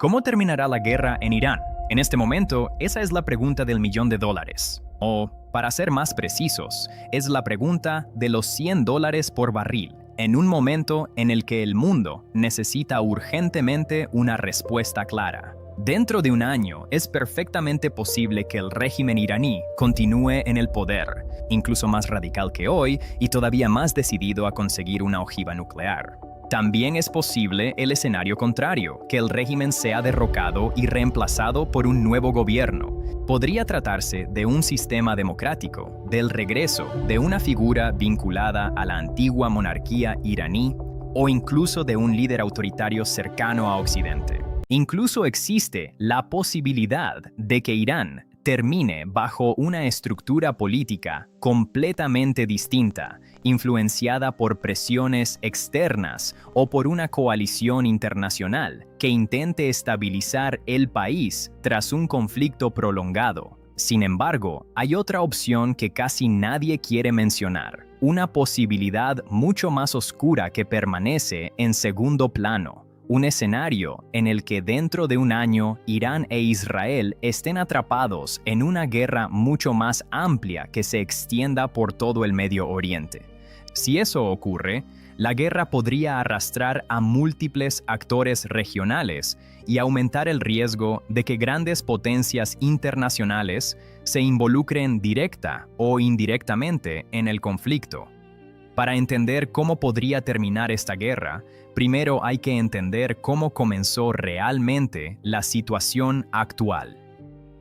¿Cómo terminará la guerra en Irán? En este momento, esa es la pregunta del millón de dólares. O, para ser más precisos, es la pregunta de los $100 por barril, en un momento en el que el mundo necesita urgentemente una respuesta clara. Dentro de un año, es perfectamente posible que el régimen iraní continúe en el poder, incluso más radical que hoy y todavía más decidido a conseguir una ojiva nuclear. También es posible el escenario contrario, que el régimen sea derrocado y reemplazado por un nuevo gobierno. Podría tratarse de un sistema democrático, del regreso de una figura vinculada a la antigua monarquía iraní o incluso de un líder autoritario cercano a Occidente. Incluso existe la posibilidad de que Irán termine bajo una estructura política completamente distinta, influenciada por presiones externas o por una coalición internacional que intente estabilizar el país tras un conflicto prolongado. Sin embargo, hay otra opción que casi nadie quiere mencionar, una posibilidad mucho más oscura que permanece en segundo plano. Un escenario en el que dentro de un año Irán e Israel estén atrapados en una guerra mucho más amplia que se extienda por todo el Medio Oriente. Si eso ocurre, la guerra podría arrastrar a múltiples actores regionales y aumentar el riesgo de que grandes potencias internacionales se involucren directa o indirectamente en el conflicto. Para entender cómo podría terminar esta guerra, primero hay que entender cómo comenzó realmente la situación actual.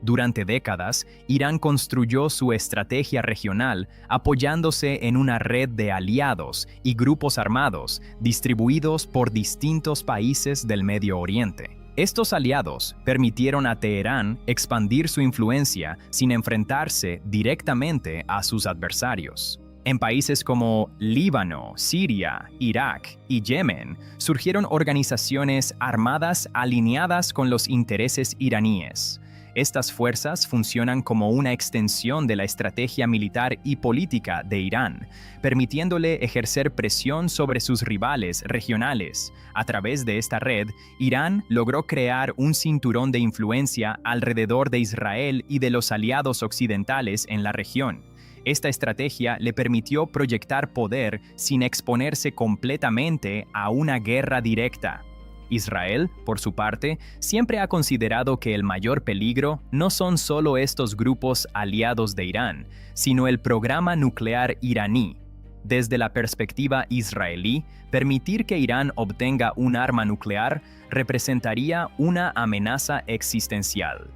Durante décadas, Irán construyó su estrategia regional apoyándose en una red de aliados y grupos armados distribuidos por distintos países del Medio Oriente. Estos aliados permitieron a Teherán expandir su influencia sin enfrentarse directamente a sus adversarios. En países como Líbano, Siria, Irak y Yemen, surgieron organizaciones armadas alineadas con los intereses iraníes. Estas fuerzas funcionan como una extensión de la estrategia militar y política de Irán, permitiéndole ejercer presión sobre sus rivales regionales. A través de esta red, Irán logró crear un cinturón de influencia alrededor de Israel y de los aliados occidentales en la región. Esta estrategia le permitió proyectar poder sin exponerse completamente a una guerra directa. Israel, por su parte, siempre ha considerado que el mayor peligro no son solo estos grupos aliados de Irán, sino el programa nuclear iraní. Desde la perspectiva israelí, permitir que Irán obtenga un arma nuclear representaría una amenaza existencial.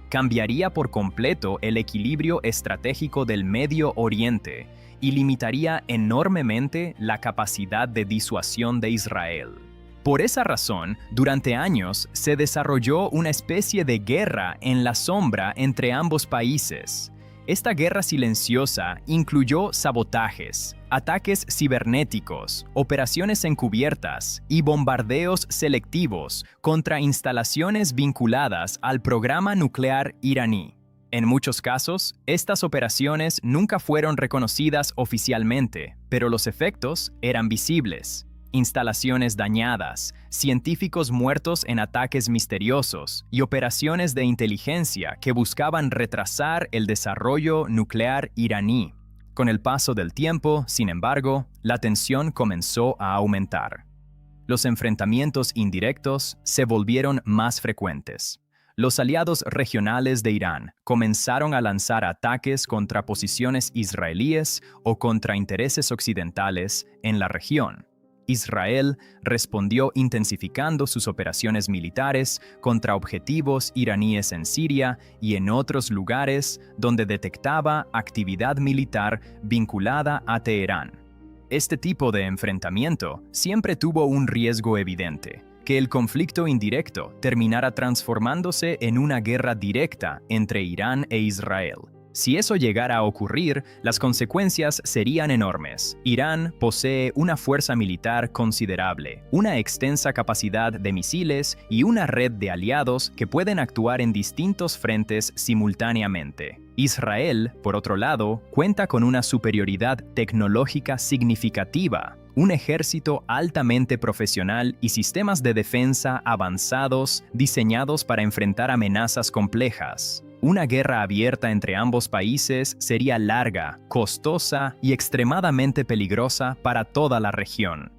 Cambiaría por completo el equilibrio estratégico del Medio Oriente y limitaría enormemente la capacidad de disuasión de Israel. Por esa razón, durante años se desarrolló una especie de guerra en la sombra entre ambos países. Esta guerra silenciosa incluyó sabotajes, ataques cibernéticos, operaciones encubiertas y bombardeos selectivos contra instalaciones vinculadas al programa nuclear iraní. En muchos casos, estas operaciones nunca fueron reconocidas oficialmente, pero los efectos eran visibles. Instalaciones dañadas, científicos muertos en ataques misteriosos y operaciones de inteligencia que buscaban retrasar el desarrollo nuclear iraní. Con el paso del tiempo, sin embargo, la tensión comenzó a aumentar. Los enfrentamientos indirectos se volvieron más frecuentes. Los aliados regionales de Irán comenzaron a lanzar ataques contra posiciones israelíes o contra intereses occidentales en la región. Israel respondió intensificando sus operaciones militares contra objetivos iraníes en Siria y en otros lugares donde detectaba actividad militar vinculada a Teherán. Este tipo de enfrentamiento siempre tuvo un riesgo evidente, que el conflicto indirecto terminara transformándose en una guerra directa entre Irán e Israel. Si eso llegara a ocurrir, las consecuencias serían enormes. Irán posee una fuerza militar considerable, una extensa capacidad de misiles y una red de aliados que pueden actuar en distintos frentes simultáneamente. Israel, por otro lado, cuenta con una superioridad tecnológica significativa, un ejército altamente profesional y sistemas de defensa avanzados diseñados para enfrentar amenazas complejas. Una guerra abierta entre ambos países sería larga, costosa y extremadamente peligrosa para toda la región.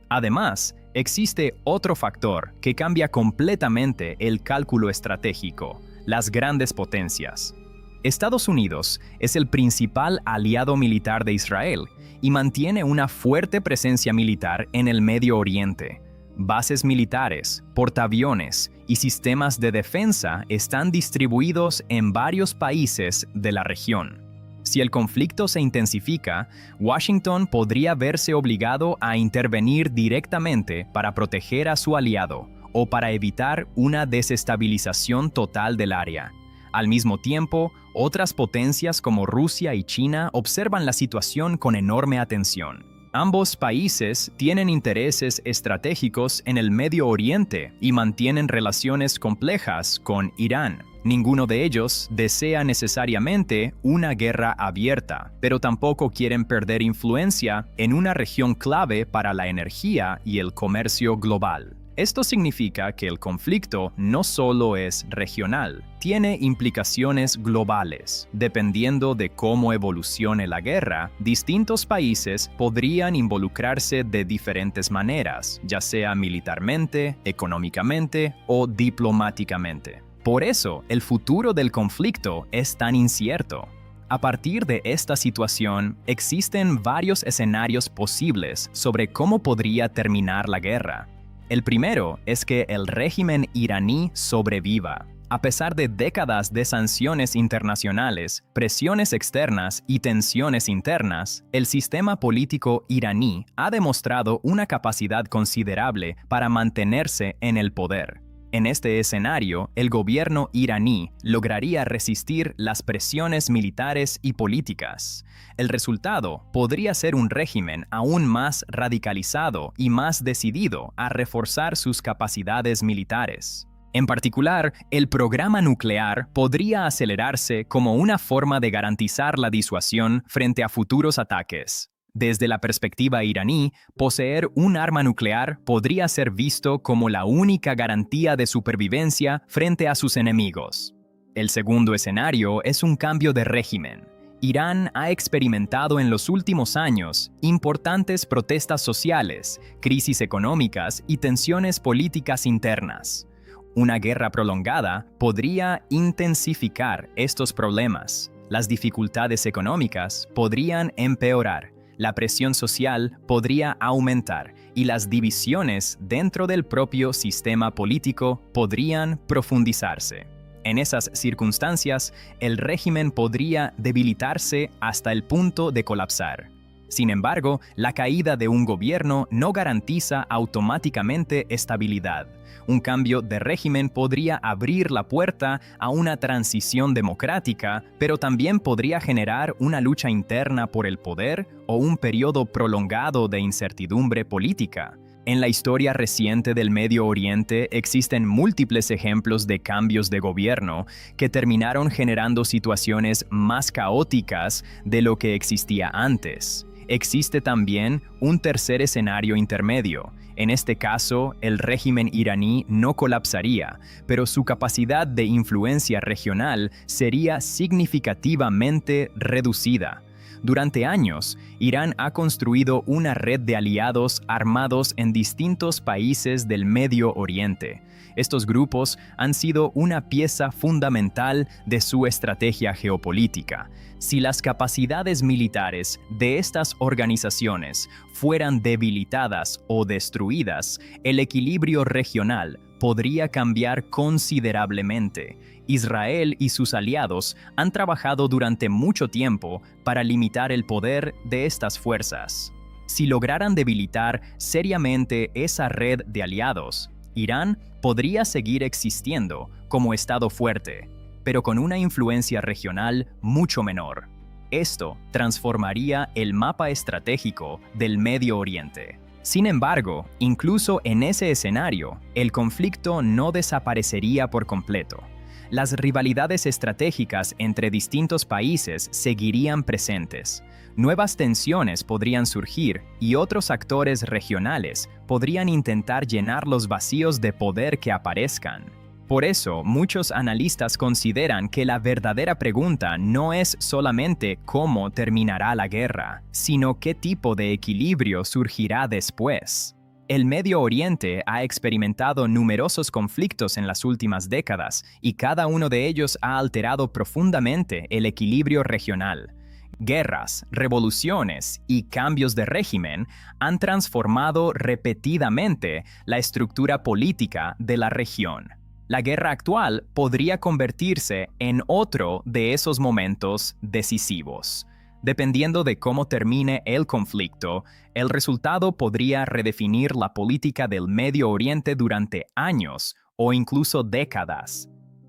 Además, existe otro factor que cambia completamente el cálculo estratégico: las grandes potencias. Estados Unidos es el principal aliado militar de Israel y mantiene una fuerte presencia militar en el Medio Oriente. Bases militares, portaaviones y sistemas de defensa están distribuidos en varios países de la región. Si el conflicto se intensifica, Washington podría verse obligado a intervenir directamente para proteger a su aliado o para evitar una desestabilización total del área. Al mismo tiempo, otras potencias como Rusia y China observan la situación con enorme atención. Ambos países tienen intereses estratégicos en el Medio Oriente y mantienen relaciones complejas con Irán. Ninguno de ellos desea necesariamente una guerra abierta, pero tampoco quieren perder influencia en una región clave para la energía y el comercio global. Esto significa que el conflicto no solo es regional, tiene implicaciones globales. Dependiendo de cómo evolucione la guerra, distintos países podrían involucrarse de diferentes maneras, ya sea militarmente, económicamente o diplomáticamente. Por eso, el futuro del conflicto es tan incierto. A partir de esta situación, existen varios escenarios posibles sobre cómo podría terminar la guerra. El primero es que el régimen iraní sobreviva. A pesar de décadas de sanciones internacionales, presiones externas y tensiones internas, el sistema político iraní ha demostrado una capacidad considerable para mantenerse en el poder. En este escenario, el gobierno iraní lograría resistir las presiones militares y políticas. El resultado podría ser un régimen aún más radicalizado y más decidido a reforzar sus capacidades militares. En particular, el programa nuclear podría acelerarse como una forma de garantizar la disuasión frente a futuros ataques. Desde la perspectiva iraní, poseer un arma nuclear podría ser visto como la única garantía de supervivencia frente a sus enemigos. El segundo escenario es un cambio de régimen. Irán ha experimentado en los últimos años importantes protestas sociales, crisis económicas y tensiones políticas internas. Una guerra prolongada podría intensificar estos problemas. Las dificultades económicas podrían empeorar. La presión social podría aumentar y las divisiones dentro del propio sistema político podrían profundizarse. En esas circunstancias, el régimen podría debilitarse hasta el punto de colapsar. Sin embargo, la caída de un gobierno no garantiza automáticamente estabilidad. Un cambio de régimen podría abrir la puerta a una transición democrática, pero también podría generar una lucha interna por el poder o un periodo prolongado de incertidumbre política. En la historia reciente del Medio Oriente existen múltiples ejemplos de cambios de gobierno que terminaron generando situaciones más caóticas de lo que existía antes. Existe también un tercer escenario intermedio. En este caso, el régimen iraní no colapsaría, pero su capacidad de influencia regional sería significativamente reducida. Durante años, Irán ha construido una red de aliados armados en distintos países del Medio Oriente. Estos grupos han sido una pieza fundamental de su estrategia geopolítica. Si las capacidades militares de estas organizaciones fueran debilitadas o destruidas, el equilibrio regional podría cambiar considerablemente. Israel y sus aliados han trabajado durante mucho tiempo para limitar el poder de estas fuerzas. Si lograran debilitar seriamente esa red de aliados, Irán podría seguir existiendo como Estado fuerte, pero con una influencia regional mucho menor. Esto transformaría el mapa estratégico del Medio Oriente. Sin embargo, incluso en ese escenario, el conflicto no desaparecería por completo. las rivalidades estratégicas entre distintos países seguirían presentes. Nuevas tensiones podrían surgir y otros actores regionales podrían intentar llenar los vacíos de poder que aparezcan. Por eso, muchos analistas consideran que la verdadera pregunta no es solamente cómo terminará la guerra, sino qué tipo de equilibrio surgirá después. El Medio Oriente ha experimentado numerosos conflictos en las últimas décadas y cada uno de ellos ha alterado profundamente el equilibrio regional. Guerras, revoluciones y cambios de régimen han transformado repetidamente la estructura política de la región. La guerra actual podría convertirse en otro de esos momentos decisivos. Dependiendo de cómo termine el conflicto, el resultado podría redefinir la política del Medio Oriente durante años o incluso décadas.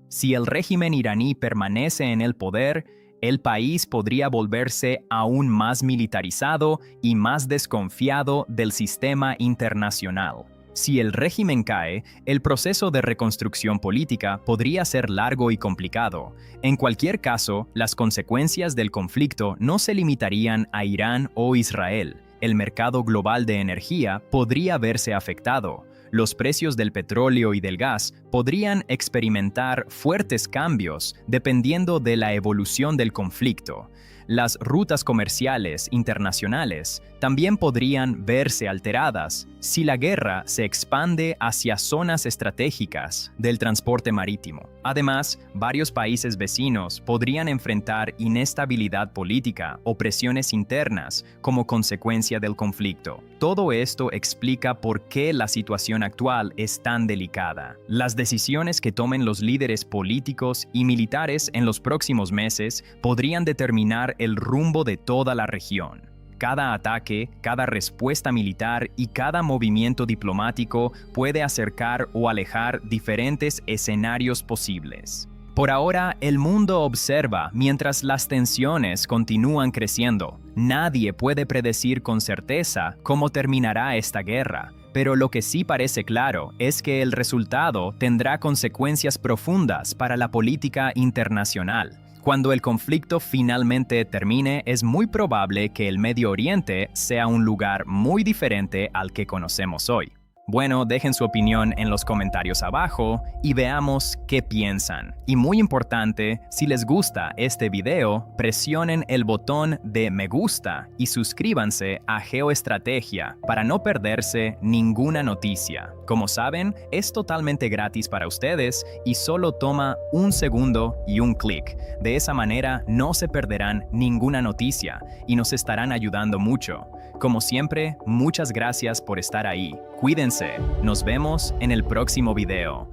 Si el régimen iraní permanece en el poder, el país podría volverse aún más militarizado y más desconfiado del sistema internacional. Si el régimen cae, el proceso de reconstrucción política podría ser largo y complicado. En cualquier caso, las consecuencias del conflicto no se limitarían a Irán o Israel. El mercado global de energía podría verse afectado. Los precios del petróleo y del gas podrían experimentar fuertes cambios dependiendo de la evolución del conflicto. Las rutas comerciales internacionales también podrían verse alteradas si la guerra se expande hacia zonas estratégicas del transporte marítimo. Además, varios países vecinos podrían enfrentar inestabilidad política o presiones internas como consecuencia del conflicto. Todo esto explica por qué la situación actual es tan delicada. Las decisiones que tomen los líderes políticos y militares en los próximos meses podrían determinar el rumbo de toda la región. Cada ataque, cada respuesta militar y cada movimiento diplomático puede acercar o alejar diferentes escenarios posibles. Por ahora, el mundo observa mientras las tensiones continúan creciendo. Nadie puede predecir con certeza cómo terminará esta guerra, pero lo que sí parece claro es que el resultado tendrá consecuencias profundas para la política internacional. Cuando el conflicto finalmente termine, es muy probable que el Medio Oriente sea un lugar muy diferente al que conocemos hoy. Bueno, dejen su opinión en los comentarios abajo y veamos qué piensan. Y muy importante, si les gusta este video, presionen el botón de me gusta y suscríbanse a Geoestrategia para no perderse ninguna noticia. Como saben, es totalmente gratis para ustedes y solo toma un segundo y un clic. De esa manera no se perderán ninguna noticia y nos estarán ayudando mucho. Como siempre, muchas gracias por estar ahí. Cuídense. Nos vemos en el próximo video.